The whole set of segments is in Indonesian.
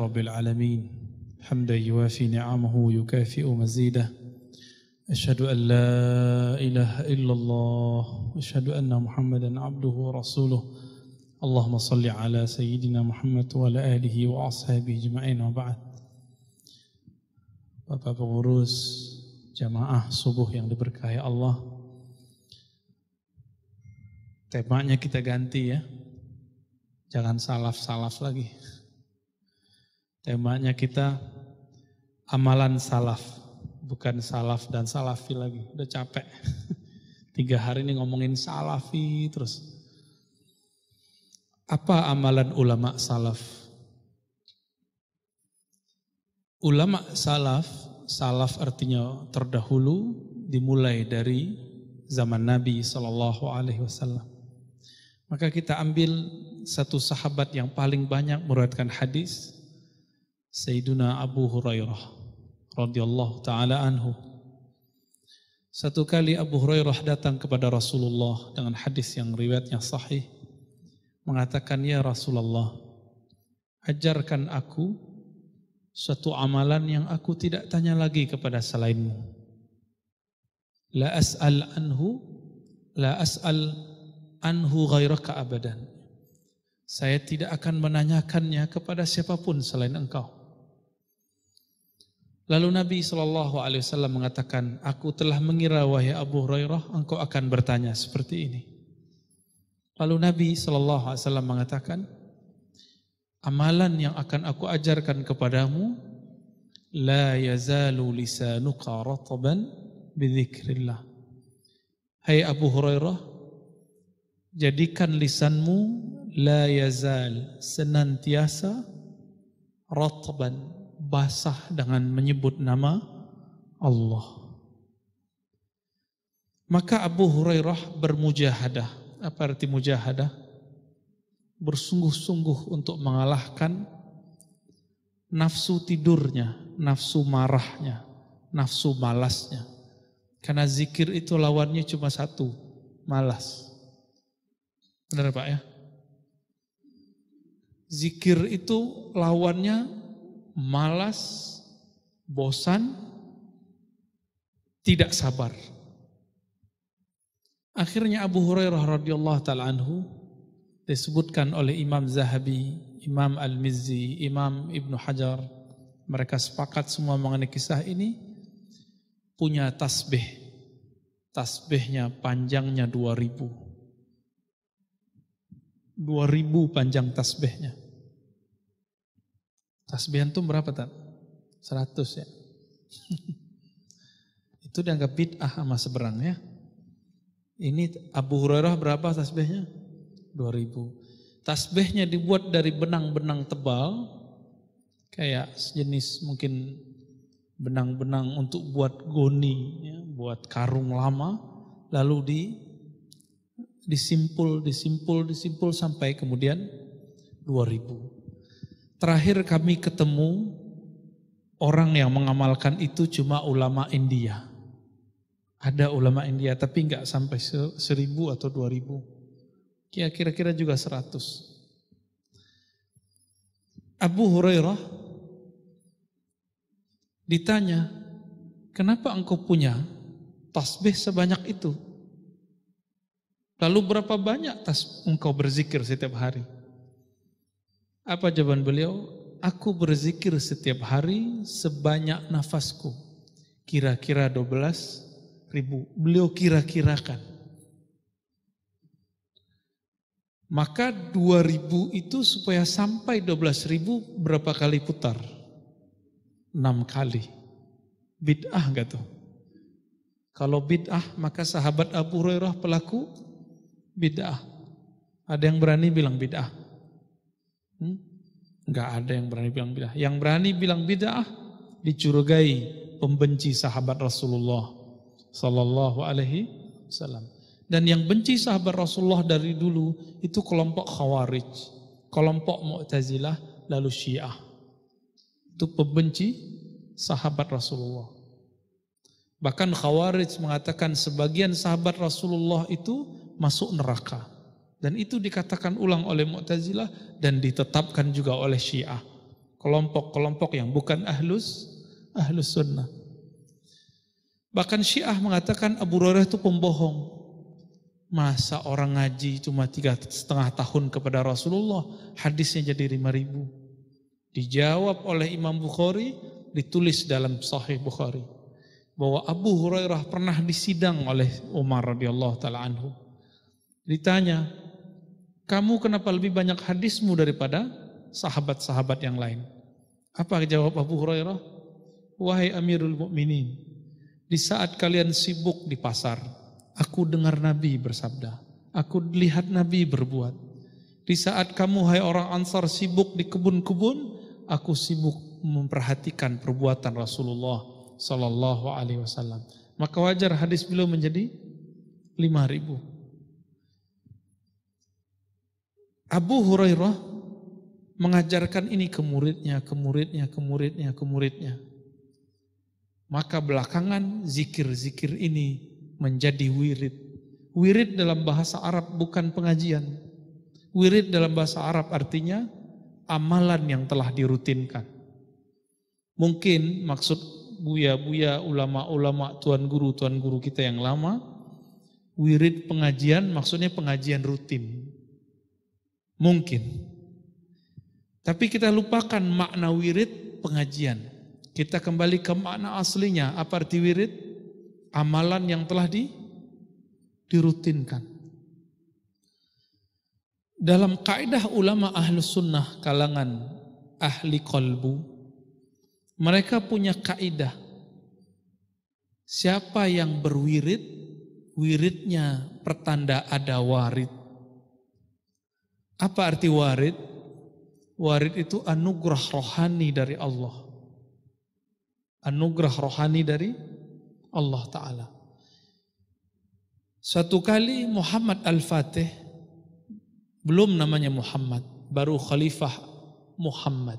رب العالمين حمدا يوافي نعمه يكافئ مزيده أشهد أن لا إله إلا الله أشهد أن محمدا عبده ورسوله اللهم صل على سيدنا محمد وعلى آله وأصحابه أجمعين وبعد. Bapak pengurus jamaah subuh yang diberkahi Allah, temanya kita ganti ya, jangan salaf-salaf lagi. Temanya kita amalan salaf, bukan salaf dan salafi lagi. Udah capek. 3 hari ini ngomongin salafi terus. Apa amalan ulama salaf? Ulama salaf artinya terdahulu, dimulai dari zaman Nabi SAW. Maka kita ambil satu sahabat yang paling banyak meriwayatkan hadis, Sayyiduna Abu Hurairah radhiyallahu taala anhu. Satu kali Abu Hurairah datang kepada Rasulullah dengan hadis yang riwayatnya sahih, mengatakan, "Ya Rasulullah, ajarkan aku suatu amalan yang aku tidak tanya lagi kepada selainmu. La as'al anhu ghairaka abadan. Saya tidak akan menanyakannya kepada siapapun selain engkau." Lalu Nabi SAW mengatakan, "Aku telah mengira wahai Abu Hurairah, engkau akan bertanya seperti ini." Lalu Nabi SAW mengatakan, amalan yang akan aku ajarkan kepadamu, la yazalu lisanuka rataban bidzikrillah. Hai Abu Hurairah, jadikan lisanmu la yazal, senantiasa, rataban, basah dengan menyebut nama Allah. Maka Abu Hurairah bermujahadah. Apa arti mujahadah? Bersungguh-sungguh untuk mengalahkan nafsu tidurnya, nafsu marahnya, nafsu malasnya. Karena zikir itu lawannya cuma satu, malas. Benar Pak ya? Zikir itu lawannya malas, bosan, tidak sabar. Akhirnya Abu Hurairah radhiyallahu taala anhu disebutkan oleh Imam Zahabi, Imam Al-Mizzi, Imam Ibnu Hajar, mereka sepakat semua mengenai kisah ini, punya tasbih. Tasbihnya panjangnya 2000. 2000 panjang tasbihnya. Tasbihan itu berapa Tan? 100 ya. Itu dianggap bid'ah sama seberang ya. Ini Abu Hurairah berapa tasbihnya? 2000. Tasbihnya dibuat dari benang-benang tebal, kayak sejenis mungkin benang-benang untuk buat goni, ya, buat karung lama, lalu disimpul sampai kemudian 2000. Terakhir kami ketemu orang yang mengamalkan itu cuma ulama India. Ada ulama India tapi enggak sampai 1000 atau 2000. Kira-kira juga 100. Abu Hurairah ditanya, "Kenapa engkau punya tasbih sebanyak itu? Lalu berapa banyak engkau berzikir setiap hari?" Apa jawaban beliau? "Aku berzikir setiap hari sebanyak nafasku. Kira-kira 12.000. Beliau kira-kirakan. Maka 2000 itu supaya sampai 12.000 berapa kali putar? 6 kali. Bid'ah enggak tuh? Kalau bid'ah maka sahabat Abu Hurairah pelaku bid'ah. Ada yang berani bilang bid'ah? Enggak ada yang berani bilang bid'ah. Yang berani bilang bid'ah dicurigai pembenci sahabat Rasulullah sallallahu alaihi wasallam. Dan yang benci sahabat Rasulullah dari dulu itu kelompok Khawarij, kelompok Mu'tazilah, lalu Syiah. Itu pembenci sahabat Rasulullah. Bahkan Khawarij mengatakan sebagian sahabat Rasulullah itu masuk neraka. Dan itu dikatakan ulang oleh Mu'tazilah dan ditetapkan juga oleh Syiah. kelompok-kelompok yang bukan ahlus sunnah. Bahkan Syiah mengatakan Abu Hurairah itu pembohong. Masa orang ngaji cuma 3,5 tahun kepada Rasulullah, hadisnya jadi 5.000. Dijawab oleh Imam Bukhari, ditulis dalam Sahih Bukhari, bahwa Abu Hurairah pernah disidang oleh Umar radhiyallahu taala anhu. Ditanya, kamu kenapa lebih banyak hadismu daripada sahabat-sahabat yang lain? Apa jawab Abu Hurairah? Wahai Amirul Mukminin, di saat kalian sibuk di pasar, aku dengar Nabi bersabda, aku lihat Nabi berbuat. Di saat kamu hai orang Ansar sibuk di kebun-kebun, aku sibuk memperhatikan perbuatan Rasulullah sallallahu alaihi wasallam. Maka wajar hadis beliau menjadi 5.000. Abu Hurairah mengajarkan ini ke muridnya. Maka belakangan zikir-zikir ini menjadi wirid. Wirid dalam bahasa Arab bukan pengajian. Wirid dalam bahasa Arab artinya amalan yang telah dirutinkan. Mungkin maksud buya-buya, ulama-ulama, tuan guru kita yang lama, wirid pengajian maksudnya pengajian rutin. Mungkin. Tapi kita lupakan makna wirid pengajian. Kita kembali ke makna aslinya. Apa arti wirid? Amalan yang telah dirutinkan. Dalam kaidah ulama ahlus sunnah kalangan ahli qalbu, mereka punya kaidah. Siapa yang berwirid, wiridnya pertanda ada warid. Apa arti warid? Warid itu anugerah rohani dari Allah. Anugerah rohani dari Allah Ta'ala. Suatu kali Muhammad Al-Fatih, belum namanya Muhammad, baru Khalifah Muhammad.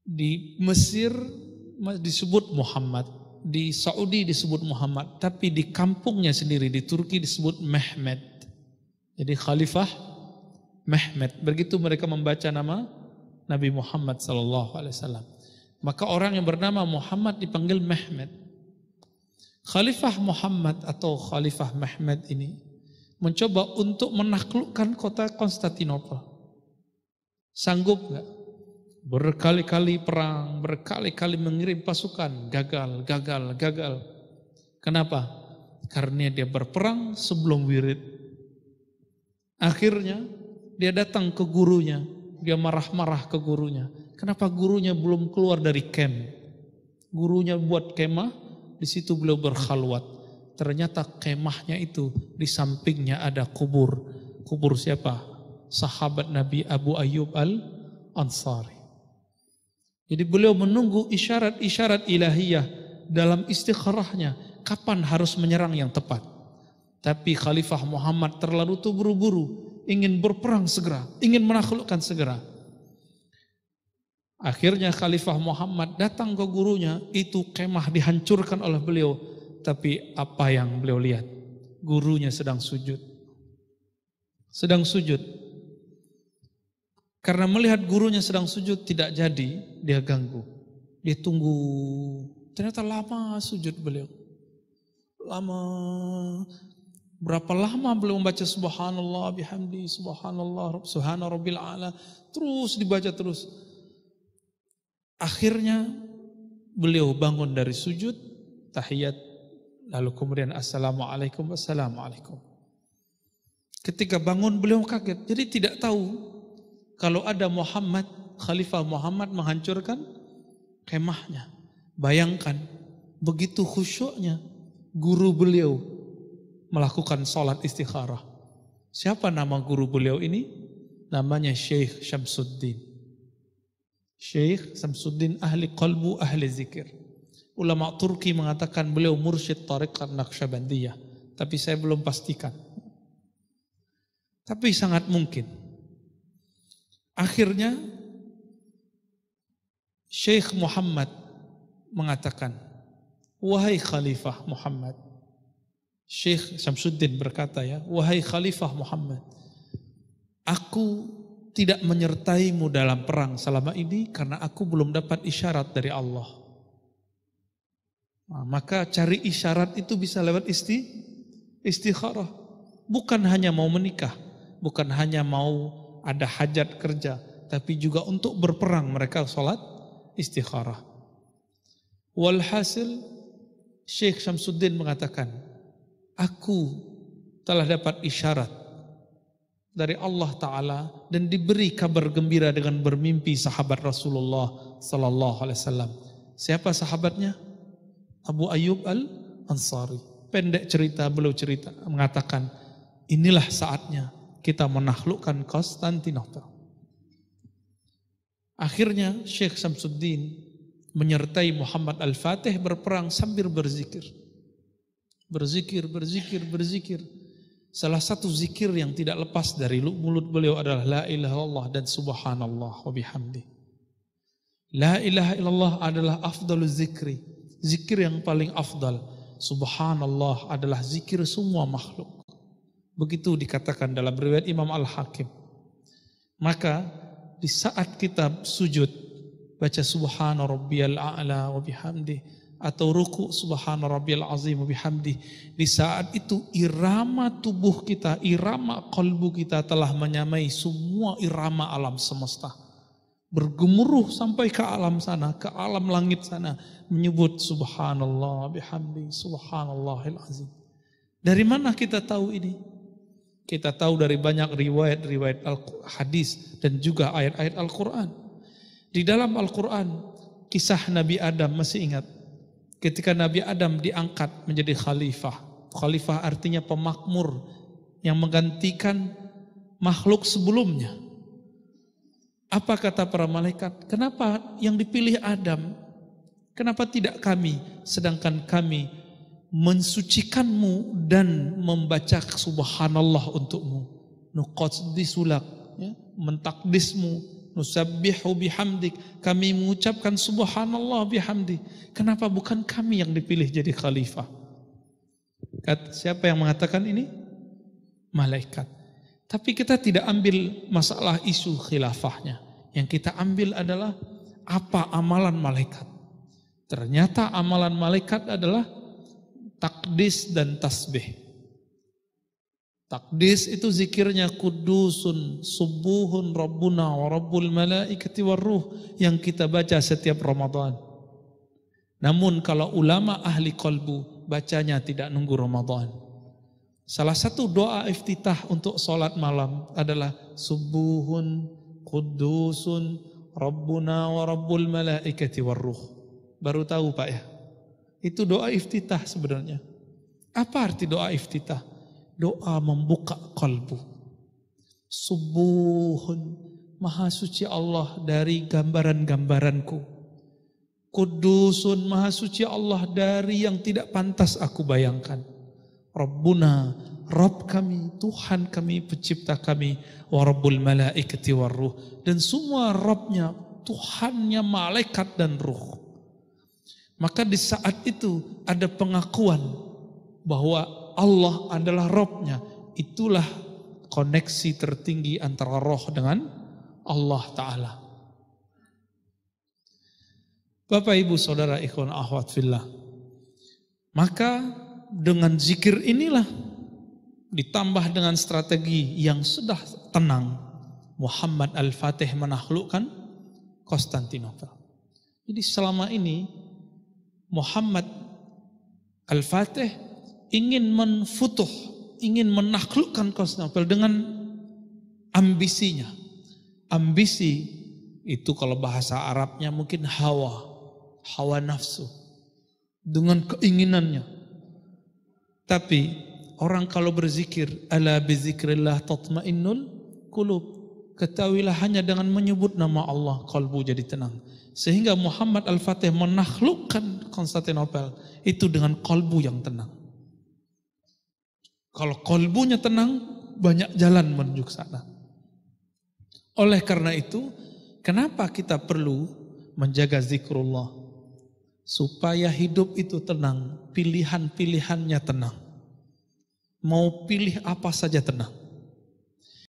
Di Mesir disebut Muhammad, di Saudi disebut Muhammad, tapi di kampungnya sendiri, di Turki disebut Mehmed. Jadi Khalifah Mehmed. Begitu mereka membaca nama Nabi Muhammad SAW. Maka orang yang bernama Muhammad dipanggil Mehmed. Khalifah Muhammad atau Khalifah Mehmed ini mencoba untuk menaklukkan kota Konstantinopel. Sanggup gak? Berkali-kali perang, berkali-kali mengirim pasukan, gagal. Kenapa? Karena dia berperang sebelum wirid. Akhirnya dia datang ke gurunya, dia marah-marah ke gurunya. Kenapa gurunya belum keluar dari camp? Gurunya buat kemah, di situ beliau berkhalwat. Ternyata kemahnya itu di sampingnya ada kubur. Kubur siapa? Sahabat Nabi Abu Ayyub Al-Ansari. Jadi beliau menunggu isyarat-isyarat ilahiyah dalam istikharahnya. Kapan harus menyerang yang tepat? Tapi Khalifah Muhammad terlalu buru-buru, ingin berperang segera, ingin menaklukkan segera. Akhirnya Khalifah Muhammad datang ke gurunya, itu kemah dihancurkan oleh beliau. Tapi apa yang beliau lihat? Gurunya sedang sujud. Karena melihat gurunya sedang sujud tidak jadi, dia ganggu. Dia tunggu. Ternyata lama sujud beliau. Lama. Berapa lama beliau membaca subhanallah bihamdi, subhanallah, subhana rabbil a'la. Terus dibaca terus. Akhirnya beliau bangun dari sujud, tahiyat, lalu kemudian assalamualaikum. Ketika bangun beliau kaget, jadi tidak tahu kalau ada Muhammad, Khalifah Muhammad menghancurkan kemahnya. Bayangkan, begitu khusyuknya guru beliau melakukan sholat istikharah. Siapa nama guru beliau ini? Namanya Syekh Syamsuddin. Syekh Syamsuddin ahli qalbu, ahli zikir. Ulama Turki mengatakan beliau mursyid tariqat Naqsyabandiyah. Tapi saya belum pastikan. Tapi sangat mungkin. Akhirnya Syekh Muhammad mengatakan, wahai Khalifah Muhammad. Syekh Syamsuddin berkata, ya, wahai Khalifah Muhammad, aku tidak menyertaimu dalam perang selama ini karena aku belum dapat isyarat dari Allah. Nah, maka cari isyarat itu bisa lewat istikharah. Bukan hanya mau menikah, bukan hanya mau ada hajat kerja, tapi juga untuk berperang mereka sholat istikharah. Walhasil Syekh Syamsuddin mengatakan, aku telah dapat isyarat dari Allah Ta'ala dan diberi kabar gembira dengan bermimpi sahabat Rasulullah Sallallahu Alaihi Wasallam. Siapa sahabatnya? Abu Ayyub Al-Ansari. Pendek cerita, beliau cerita mengatakan, inilah saatnya kita menaklukkan Konstantinopel. Akhirnya Syekh Syamsuddin menyertai Muhammad Al-Fatih berperang sambil berzikir. Berzikir. Salah satu zikir yang tidak lepas dari mulut beliau adalah la ilaha illallah dan subhanallah wa bihamdi. La ilaha illallah adalah afdaluz zikri, zikir yang paling afdal. Subhanallah adalah zikir semua makhluk. Begitu dikatakan dalam riwayat Imam Al-Hakim. Maka di saat kita sujud baca subhana rabbiyal a'la wa bihamdi, atau ruku subhana rabbiyal azim wa bihamdi, di saat itu irama tubuh kita, irama kalbu kita telah menyamai semua irama alam semesta, bergemuruh sampai ke alam sana, ke alam langit sana, menyebut subhanallah bihamdi subhanallahil azim. Dari mana kita tahu ini? Kita tahu dari banyak riwayat-riwayat hadis dan juga ayat-ayat Al-Quran. Di dalam Al-Quran kisah Nabi Adam, masih ingat ketika Nabi Adam diangkat menjadi khalifah. Khalifah artinya pemakmur yang menggantikan makhluk sebelumnya. Apa kata para malaikat? Kenapa yang dipilih Adam? Kenapa tidak kami? Sedangkan kami mensucikanmu dan membaca subhanallah untukmu. Nuqaddisulak, ya, mentakdismu. Nusabbihu bihamdik, kami mengucapkan subhanallah bihamdi. Kenapa bukan kami yang dipilih jadi khalifah? Siapa yang mengatakan ini? Malaikat. Tapi kita tidak ambil masalah isu khilafahnya. Yang kita ambil adalah apa amalan malaikat. Ternyata amalan malaikat adalah takdis dan tasbih. Takdis itu zikirnya kudusun, subuhun, rabbuna wa rabbul malaikati warruh yang kita baca setiap Ramadan. Namun kalau ulama ahli qalbu bacanya tidak nunggu Ramadan. Salah satu doa iftitah untuk sholat malam adalah subuhun, kudusun, rabbuna wa rabbul malaikati warruh. Baru tahu Pak ya? Itu doa iftitah sebenarnya. Apa arti doa iftitah? Doa membuka kalbu. Subuhun, maha suci Allah dari gambaran-gambaranku. Kudusun, maha suci Allah dari yang tidak pantas aku bayangkan. Rabbuna, Rabb kami, Tuhan kami, pencipta kami. Wa rabbul malaikati warruh. Dan semua Rabbnya, Tuhannya malaikat dan ruh. Maka di saat itu ada pengakuan bahwa Allah adalah Rabb-nya. Itulah koneksi tertinggi antara roh dengan Allah Ta'ala. Bapak Ibu Saudara ikhwan akhwat fillah. Maka dengan zikir inilah ditambah dengan strategi yang sudah tenang, Muhammad Al-Fatih menaklukkan Konstantinopel. Jadi selama ini Muhammad Al-Fatih ingin menfutuh, ingin menaklukkan Konstantinopel dengan ambisinya. Ambisi itu kalau bahasa Arabnya mungkin hawa nafsu, dengan keinginannya. Tapi orang kalau berzikir, ala bizikrillah tatmainnul qulub, ketahuilah hanya dengan menyebut nama Allah kalbu jadi tenang. Sehingga Muhammad Al-Fatih menaklukkan Konstantinopel itu dengan kalbu yang tenang. Kalau kalbunya tenang, banyak jalan menuju ke sana. Oleh karena itu, kenapa kita perlu menjaga zikrullah? Supaya hidup itu tenang, pilihan-pilihannya tenang. Mau pilih apa saja tenang.